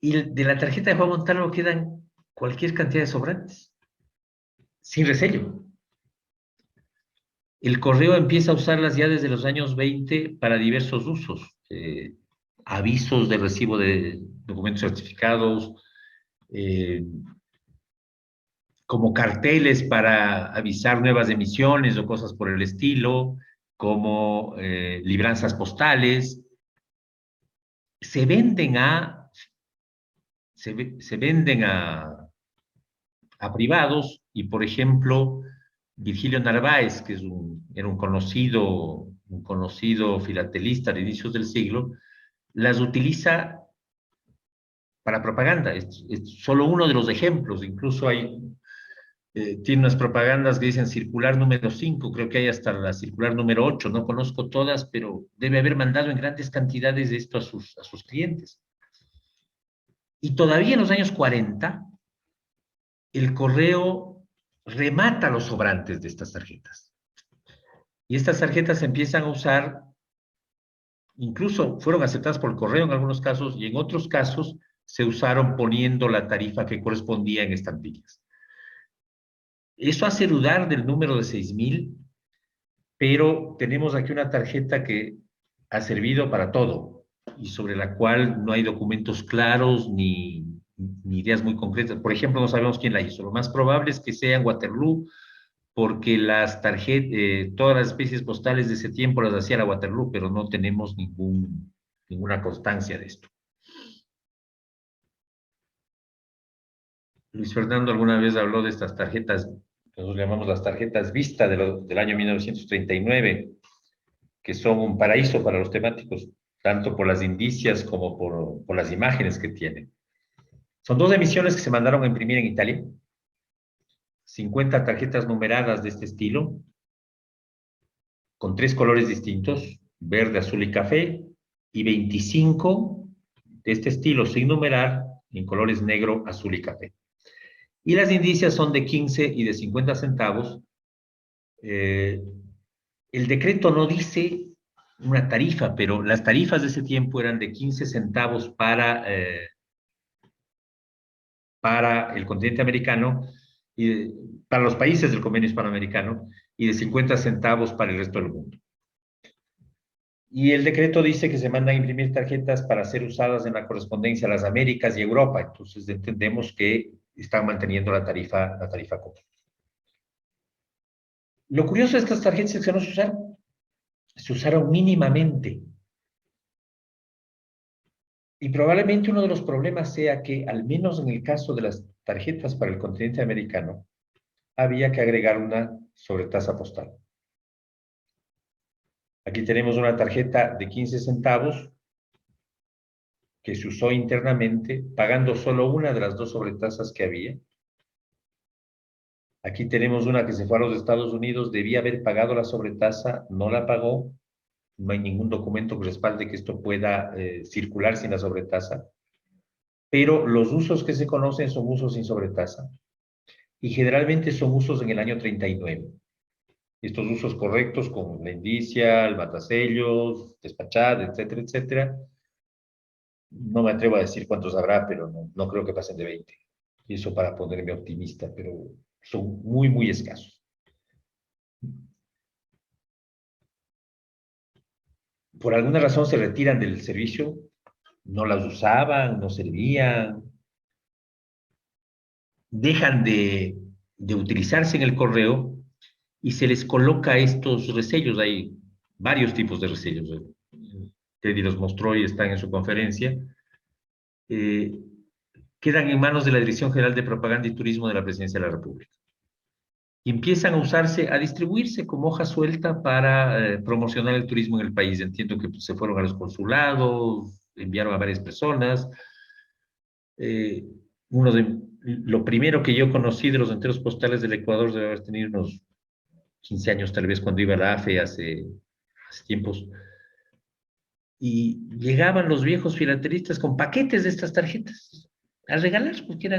Y de la tarjeta de Juan Montalvo quedan cualquier cantidad de sobrantes, sin resello. El correo empieza a usarlas ya desde los años 20 para diversos usos. Avisos de recibo de documentos certificados, como carteles para avisar nuevas emisiones o cosas por el estilo, como libranzas postales. Se venden a privados y, por ejemplo, Virgilio Narváez, que era un conocido filatelista de inicios del siglo, las utiliza para propaganda. Es solo uno de los ejemplos. Incluso tiene unas propagandas que dicen circular número 5, creo que hay hasta la circular número 8, no conozco todas, pero debe haber mandado en grandes cantidades de esto a sus clientes. Y todavía en los años 40, el correo remata los sobrantes de estas tarjetas. Y estas tarjetas se empiezan a usar, incluso fueron aceptadas por el correo en algunos casos, y en otros casos se usaron poniendo la tarifa que correspondía en estampillas. Eso hace dudar del número de 6.000, pero tenemos aquí una tarjeta que ha servido para todo y sobre la cual no hay documentos claros ni ideas muy concretas. Por ejemplo, no sabemos quién la hizo. Lo más probable es que sea en Waterloo, porque las tarjetas, todas las especies postales de ese tiempo las hacía la Waterloo, pero no tenemos ninguna constancia de esto. Luis Fernando alguna vez habló de estas tarjetas, nosotros llamamos las tarjetas Vista del año 1939, que son un paraíso para los temáticos, tanto por las indicias como por las imágenes que tienen. Son 2 emisiones que se mandaron a imprimir en Italia, 50 tarjetas numeradas de este estilo, con 3 colores distintos, verde, azul y café, y 25 de este estilo sin numerar, en colores negro, azul y café. Y las indicias son de 15 y de 50 centavos. Eh, el decreto no dice una tarifa, pero las tarifas de ese tiempo eran de 15 centavos para el continente americano, y para los países del convenio hispanoamericano, y de 50 centavos para el resto del mundo. Y el decreto dice que se mandan a imprimir tarjetas para ser usadas en la correspondencia a las Américas y Europa. Entonces entendemos que están manteniendo la tarifa común. Lo curioso de estas tarjetas es que no se usaron mínimamente. Y probablemente uno de los problemas sea que, al menos en el caso de las tarjetas para el continente americano, había que agregar una sobretasa postal. Aquí tenemos una tarjeta de 15 centavos que se usó internamente, pagando solo una de las dos sobretasas que había. Aquí tenemos una que se fue a los Estados Unidos, debía haber pagado la sobretasa, no la pagó, no hay ningún documento que respalde que esto pueda circular sin la sobretasa, pero los usos que se conocen son usos sin sobretasa y generalmente son usos en el año 39. Estos usos correctos con la indicia, el matasellos, despachada, etcétera, etcétera, no me atrevo a decir cuántos habrá, pero no creo que pasen de 20. Y eso para ponerme optimista, pero son muy, muy escasos. Por alguna razón se retiran del servicio, no las usaban, no servían, dejan de utilizarse en el correo y se les coloca estos resellos. Hay varios tipos de resellos. Teddy los mostró y están en su conferencia. Eh, Quedan en manos de la Dirección General de Propaganda y Turismo de la Presidencia de la República. Y empiezan a usarse, a distribuirse como hoja suelta para promocionar el turismo en el país. Entiendo que pues, se fueron a los consulados, enviaron a varias personas. Eh, lo primero que yo conocí de los enteros postales del Ecuador debe haber tenido unos 15 años, tal vez, cuando iba a la AFE hace tiempos. Y llegaban los viejos filatelistas con paquetes de estas tarjetas a regalar, porque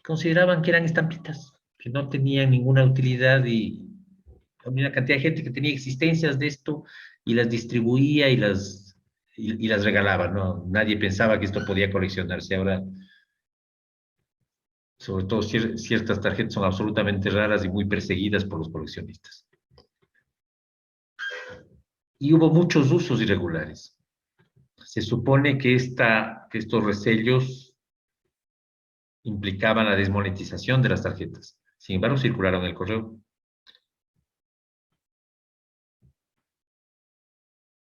consideraban que eran estampitas, que no tenían ninguna utilidad, y había una cantidad de gente que tenía existencias de esto y las distribuía y las regalaba, ¿no? Nadie pensaba que esto podía coleccionarse. Ahora, sobre todo, ciertas tarjetas son absolutamente raras y muy perseguidas por los coleccionistas. Y hubo muchos usos irregulares. Se supone que estos resellos implicaban la desmonetización de las tarjetas. Sin embargo, circularon en el correo.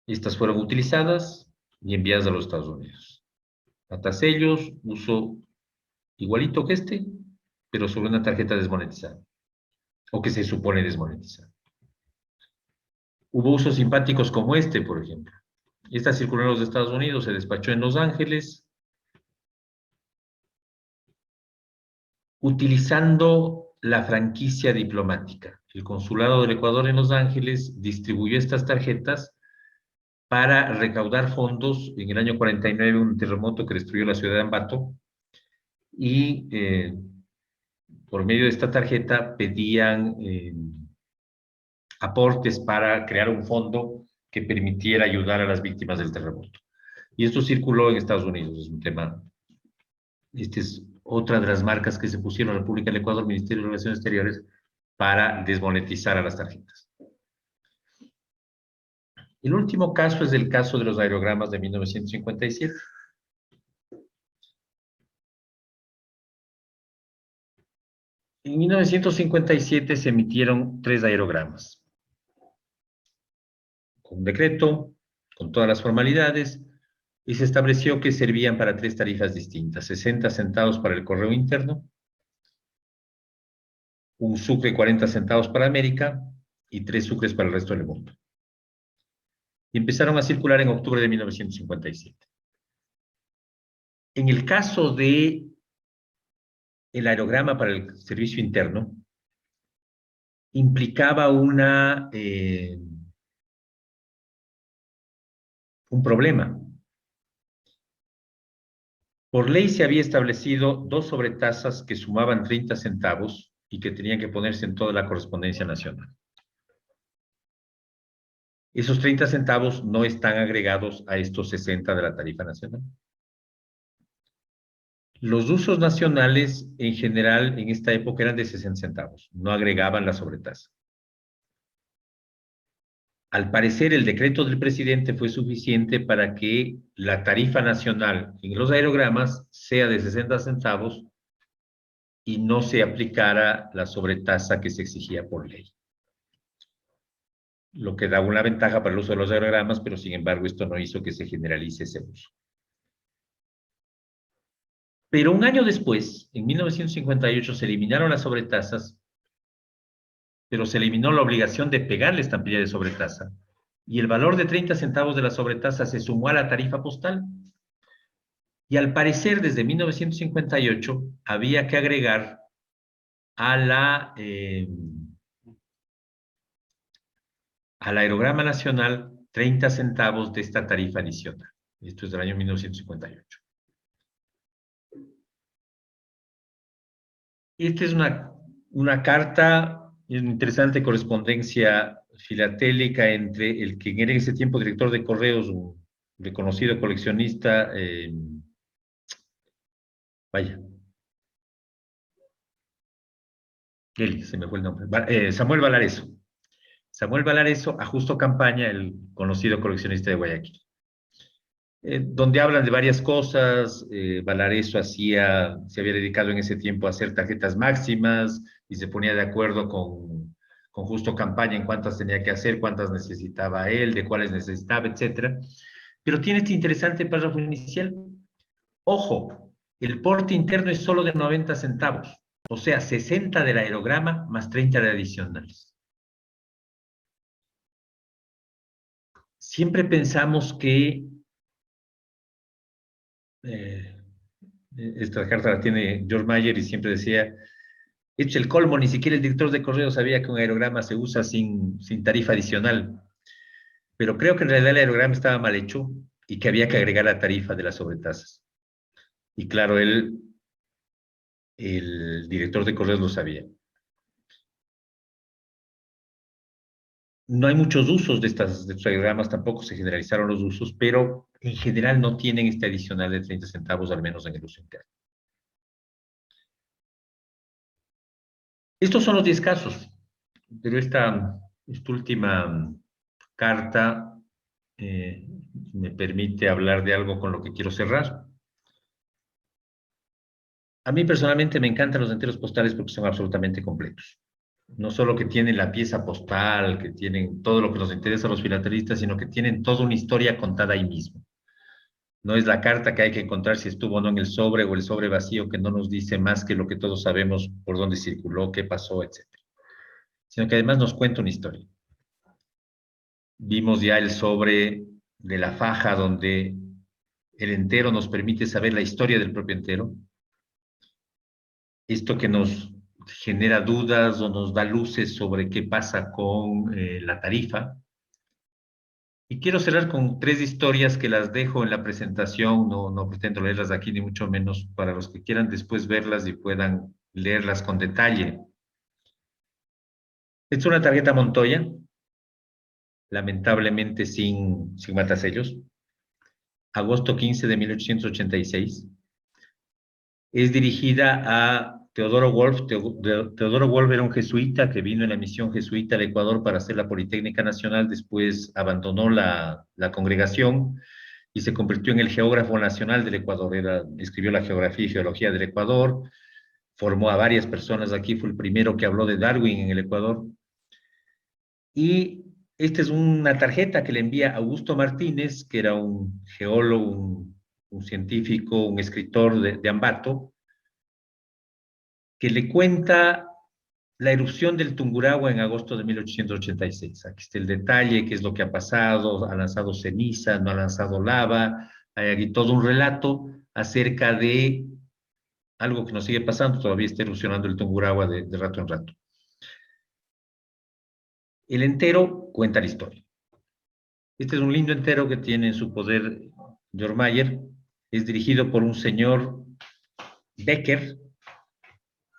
Estas fueron utilizadas y enviadas a los Estados Unidos. Matasellos, uso igualito que este, pero sobre una tarjeta desmonetizada, o que se supone desmonetizada. Hubo usos simpáticos como este, por ejemplo. Esta circuló en los Estados Unidos, se despachó en Los Ángeles, utilizando la franquicia diplomática. El Consulado del Ecuador en Los Ángeles distribuyó estas tarjetas para recaudar fondos. En el año 49, un terremoto que destruyó la ciudad de Ambato, y por medio de esta tarjeta pedían aportes para crear un fondo que permitiera ayudar a las víctimas del terremoto. Y esto circuló en Estados Unidos, es un tema. Esta es otra de las marcas que se pusieron a la República del Ecuador, Ministerio de Relaciones Exteriores, para desmonetizar a las tarjetas. El último caso es el caso de los aerogramas de 1957. En 1957 se emitieron 3 aerogramas, con un decreto, con todas las formalidades, y se estableció que servían para 3 tarifas distintas: 60 centavos para el correo interno, un sucre 40 centavos para América y 3 sucres para el resto del mundo. Y empezaron a circular en octubre de 1957. En el caso de el aerograma para el servicio interno, implicaba un problema, Por ley se había establecido dos sobretasas que sumaban 30 centavos y que tenían que ponerse en toda la correspondencia nacional. Esos 30 centavos no están agregados a estos 60 de la tarifa nacional. Los usos nacionales, en general, en esta época eran de 60 centavos, no agregaban la sobretasa. Al parecer, el decreto del presidente fue suficiente para que la tarifa nacional en los aerogramas sea de 60 centavos y no se aplicara la sobretasa que se exigía por ley. Lo que daba una ventaja para el uso de los aerogramas, pero sin embargo esto no hizo que se generalice ese uso. Pero un año después, en 1958, se eliminaron las sobretasas, pero se eliminó la obligación de pegar la estampilla de sobretasa, y el valor de 30 centavos de la sobretasa se sumó a la tarifa postal. Y al parecer, desde 1958, había que agregar a al aerograma nacional 30 centavos de esta tarifa adicional. Esto es del año 1958. Esta es una carta, es una interesante correspondencia filatélica entre el que era en ese tiempo director de correos, un reconocido coleccionista, vaya, se me fue el nombre, Samuel Valareso. Samuel Valareso a Justo Campaña, el conocido coleccionista de Guayaquil. Donde hablan de varias cosas. Valareso se había dedicado en ese tiempo a hacer tarjetas máximas y se ponía de acuerdo con Justo Campaña en cuántas tenía que hacer, cuántas necesitaba él, de cuáles necesitaba, etcétera. Pero tiene este interesante párrafo inicial. Ojo, el porte interno es solo de 90 centavos, o sea, 60 del aerograma más 30 de adicionales. Siempre pensamos que esta carta la tiene George Mayer y siempre decía, hecho el colmo, ni siquiera el director de correo sabía que un aerograma se usa sin tarifa adicional. Pero creo que en realidad el aerograma estaba mal hecho y que había que agregar la tarifa de las sobretasas. Y claro, el director de correos lo sabía. No hay muchos usos de estos aerogramas, tampoco se generalizaron los usos, pero en general no tienen este adicional de 30 centavos, al menos en el uso interno. Estos son los 10 casos, pero esta última carta me permite hablar de algo con lo que quiero cerrar. A mí personalmente me encantan los enteros postales porque son absolutamente completos. No solo que tienen la pieza postal, que tienen todo lo que nos interesa a los filatelistas, sino que tienen toda una historia contada ahí mismo. No es la carta que hay que encontrar si estuvo o no en el sobre o el sobre vacío que no nos dice más que lo que todos sabemos por dónde circuló, qué pasó, etcétera. Sino que además nos cuenta una historia. Vimos ya el sobre de la faja donde el entero nos permite saber la historia del propio entero. Esto que nos genera dudas o nos da luces sobre qué pasa con la tarifa. Y quiero cerrar con 3 historias que las dejo en la presentación, no pretendo leerlas aquí ni mucho menos, para los que quieran después verlas y puedan leerlas con detalle. Esta es una tarjeta Montoya, lamentablemente sin matasellos, agosto 15 de 1886. Es dirigida a Teodoro Wolf. Teodoro Wolf era un jesuita que vino en la misión jesuita al Ecuador para hacer la Politécnica Nacional, después abandonó la congregación y se convirtió en el geógrafo nacional del Ecuador. Escribió la geografía y geología del Ecuador, formó a varias personas aquí, fue el primero que habló de Darwin en el Ecuador. Y esta es una tarjeta que le envía Augusto Martínez, que era un geólogo, un científico, un escritor de Ambato, que le cuenta la erupción del Tungurahua en agosto de 1886. Aquí está el detalle, qué es lo que ha pasado, ha lanzado ceniza, no ha lanzado lava, hay aquí todo un relato acerca de algo que nos sigue pasando, todavía está erupcionando el Tungurahua de rato en rato. El entero cuenta la historia. Este es un lindo entero que tiene en su poder George Mayer. Es dirigido por un señor Becker,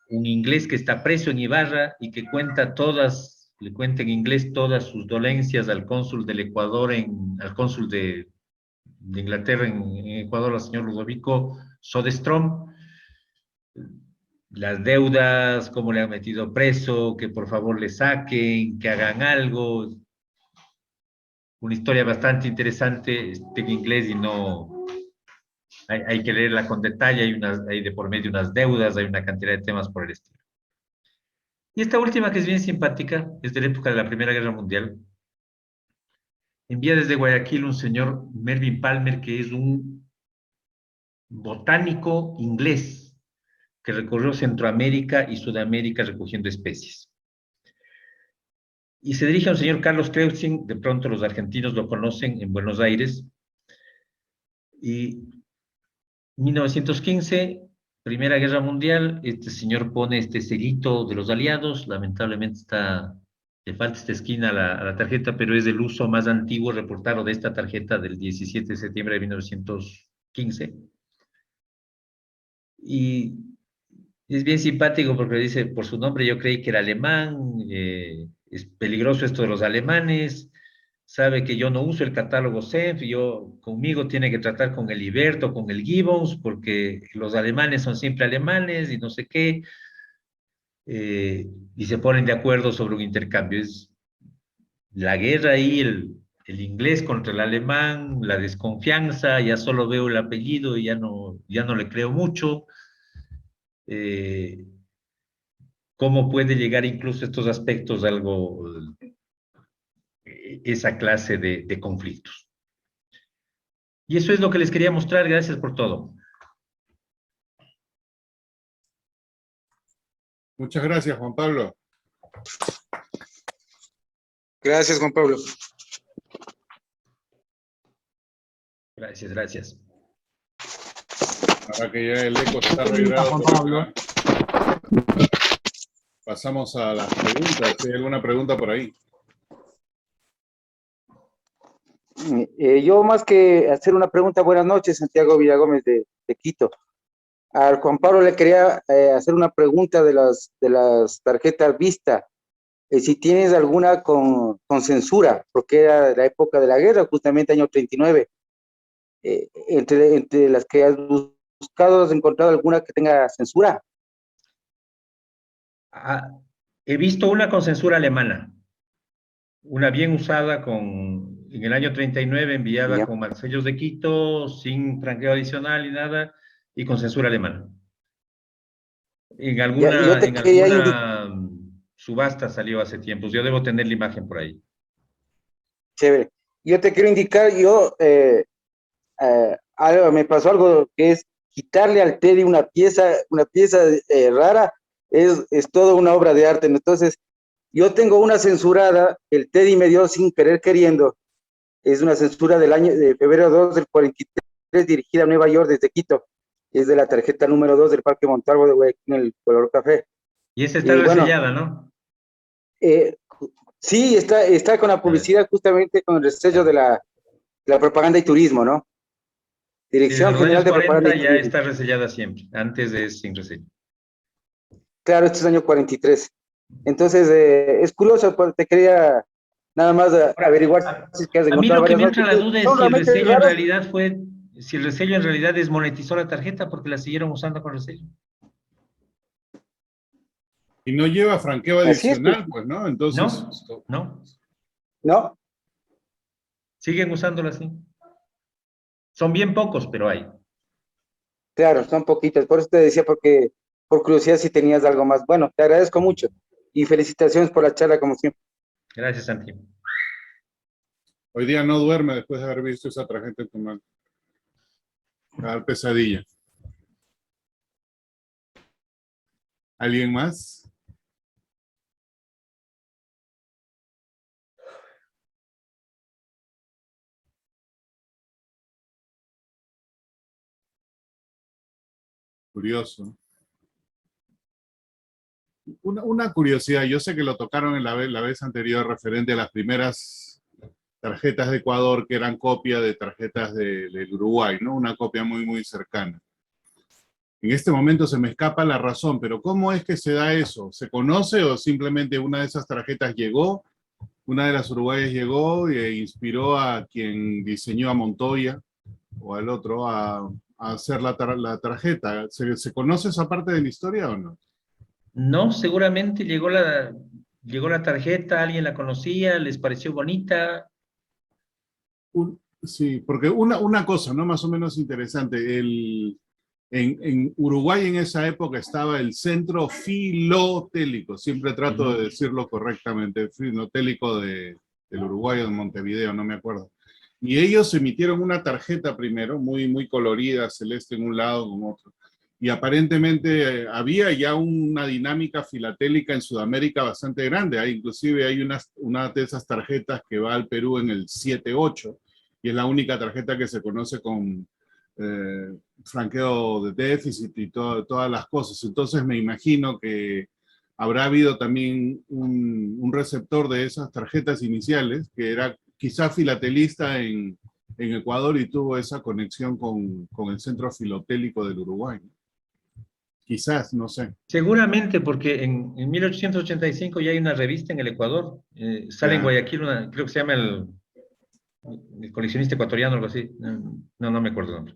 un inglés que está preso en Ibarra y que le cuenta en inglés todas sus dolencias al cónsul del Ecuador, al cónsul de Inglaterra en Ecuador, al señor Ludovico Sodestrom, las deudas, cómo le han metido preso, que por favor le saquen, que hagan algo. Una historia bastante interesante, está en inglés y no, hay que leerla con detalle, hay de por medio unas deudas, hay una cantidad de temas por el estilo. Y esta última, que es bien simpática, es de la época de la Primera Guerra Mundial. Envía desde Guayaquil un señor Melvin Palmer, que es un botánico inglés que recorrió Centroamérica y Sudamérica recogiendo especies. Y se dirige a un señor Carlos Kreutzing, de pronto los argentinos lo conocen en Buenos Aires. Y 1915, Primera Guerra Mundial, este señor pone este sellito de los aliados, lamentablemente le falta esta esquina a la tarjeta, pero es el uso más antiguo reportado de esta tarjeta del 17 de septiembre de 1915. Y es bien simpático porque dice, por su nombre yo creí que era alemán, es peligroso esto de los alemanes, sabe que yo no uso el catálogo CEF, conmigo tiene que tratar con el Iberto, con el Gibbons, porque los alemanes son siempre alemanes y no sé qué, y se ponen de acuerdo sobre un intercambio. Es la guerra ahí, el inglés contra el alemán, la desconfianza, ya solo veo el apellido y ya no le creo mucho. ¿Cómo puede llegar incluso estos aspectos algo, esa clase de conflictos? Y eso es lo que les quería mostrar. Gracias por todo. Muchas gracias, Juan Pablo. Gracias, Juan Pablo. Gracias, gracias. Ahora que ya el eco está arreglado, Juan Pablo. pasamos a las preguntas. ¿Hay alguna pregunta por ahí? Yo más que hacer una pregunta, buenas noches, Santiago Villagómez de Quito. Al Juan Pablo le quería hacer una pregunta de las tarjetas Vista. Si tienes alguna con censura, porque era de la época de la guerra, justamente año 39. Entre las que has buscado, ¿has encontrado alguna que tenga censura? He visto una con censura alemana, una bien usada en el año 39, enviada Ya. con marsellos de Quito, sin franqueo adicional y nada, y con censura alemana. En Ya, y yo te quería alguna subasta salió hace tiempos. Yo debo tener la imagen por ahí. Chévere. Yo te quiero indicar, me pasó algo que es quitarle al Teddy una pieza rara, es toda una obra de arte. Entonces, yo tengo una censurada, el Teddy me dio sin querer queriendo, es una censura del año de febrero 2 del 43, dirigida a Nueva York desde Quito, es de la tarjeta número 2 del Parque Montalvo de Guayaquil en el color café. Y esa está Y bueno, resellada, ¿no? sí, está con la publicidad justamente con el sello de la propaganda y turismo, ¿no? Sí, desde Dirección los General años de Propaganda 40 y ya Turismo. está resellada siempre. Antes es sin resello. Claro, este es año 43. Entonces, es curioso, pues, te quería nada más averiguar si es que has A mí encontrado lo que varias me más entra que la duda es son realmente raras. si el resello en realidad desmonetizó la tarjeta porque la siguieron usando con resello. Y no lleva franqueo Así es, pues, adicional, pues, ¿no? Entonces, No, no. ¿no? Siguen usándola así. Son bien pocos, pero hay. Claro, son poquitas. Por eso te decía, porque por curiosidad si tenías algo más. Bueno, te agradezco mucho y felicitaciones por la charla, como siempre. Gracias, Santi. hoy día no duerme después de haber visto esa tarjeta en tu mano. Va a dar pesadilla. ¿Alguien más? Curioso. Una curiosidad, yo sé que lo tocaron en la vez anterior referente a las primeras tarjetas de Ecuador que eran copia de tarjetas del Uruguay, ¿no? Una copia muy, muy cercana. En este momento se me escapa la razón, pero ¿cómo es que se da eso? ¿Se conoce o simplemente una de esas tarjetas llegó, una de las uruguayas llegó e inspiró a quien diseñó a Montoya o al otro a hacer la tarjeta? ¿Se conoce esa parte de la historia o no? No, seguramente llegó la tarjeta, alguien la conocía, les pareció bonita. Sí, porque una cosa, ¿no? Más o menos interesante. En Uruguay en esa época estaba el Centro Filotélico, siempre trato de decirlo correctamente, filotélico del Uruguay o de Montevideo, no me acuerdo. Y ellos emitieron una tarjeta primero, muy, muy colorida, celeste en un lado, con otro. Y aparentemente había ya una dinámica filatélica en Sudamérica bastante grande. Inclusive hay una de esas tarjetas que va al Perú en el 7-8, y es la única tarjeta que se conoce con franqueo de déficit y todas las cosas. Entonces me imagino que habrá habido también un receptor de esas tarjetas iniciales que era quizá filatelista en Ecuador y tuvo esa conexión con el Centro Filatélico del Uruguay. Quizás, no sé. Seguramente, porque en 1885 ya hay una revista en el Ecuador. Sale en Guayaquil, creo que se llama el coleccionista ecuatoriano, algo así. No me acuerdo el nombre.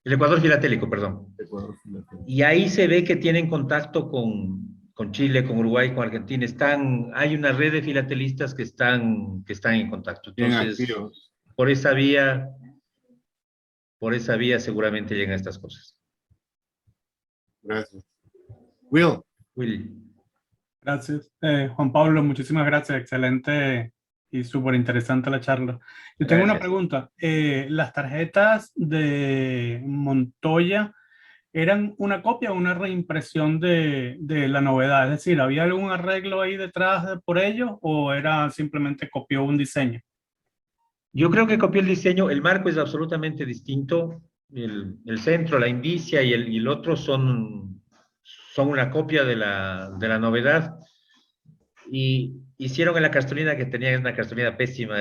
El Ecuador Filatélico, perdón. Ecuador Filatélico. Y ahí se ve que tienen contacto con Chile, con Uruguay, con Argentina. Hay una red de filatelistas que están en contacto. Entonces, por esa vía seguramente llegan estas cosas. Gracias. Will. Gracias. Juan Pablo, muchísimas gracias. Excelente y súper interesante la charla. Yo tengo una pregunta. ¿Las tarjetas de Montoya eran una copia o una reimpresión de la novedad? Es decir, ¿había algún arreglo ahí detrás por ello o era simplemente copió un diseño? Yo creo que copió el diseño. El marco es absolutamente distinto. El centro, la indicia y el otro son una copia de la novedad. Y hicieron en la cartulina que tenían, una cartulina pésima.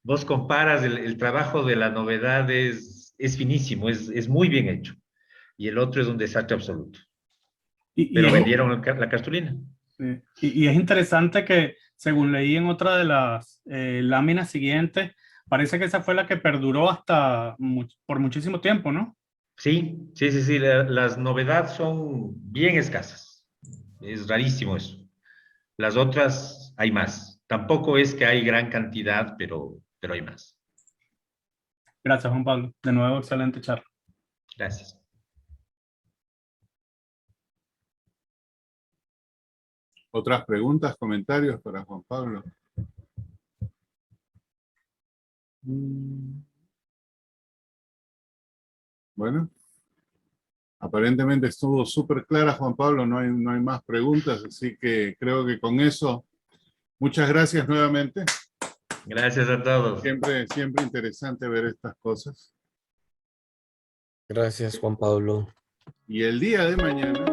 Vos comparas el trabajo de la novedad, es finísimo, es muy bien hecho. Y el otro es un desastre absoluto. Pero vendieron la cartulina. Y es interesante que, según leí en otra de las láminas siguientes, parece que esa fue la que perduró por muchísimo tiempo, ¿no? Sí. Las novedades son bien escasas. Es rarísimo eso. Las otras hay más. Tampoco es que hay gran cantidad, pero hay más. Gracias, Juan Pablo. De nuevo, excelente charla. Gracias. ¿Otras preguntas, comentarios para Juan Pablo? Bueno, aparentemente estuvo súper clara, Juan Pablo, no hay más preguntas, así que creo que con eso, muchas gracias nuevamente. Gracias a todos. Siempre interesante ver estas cosas. Gracias, Juan Pablo. Y el día de mañana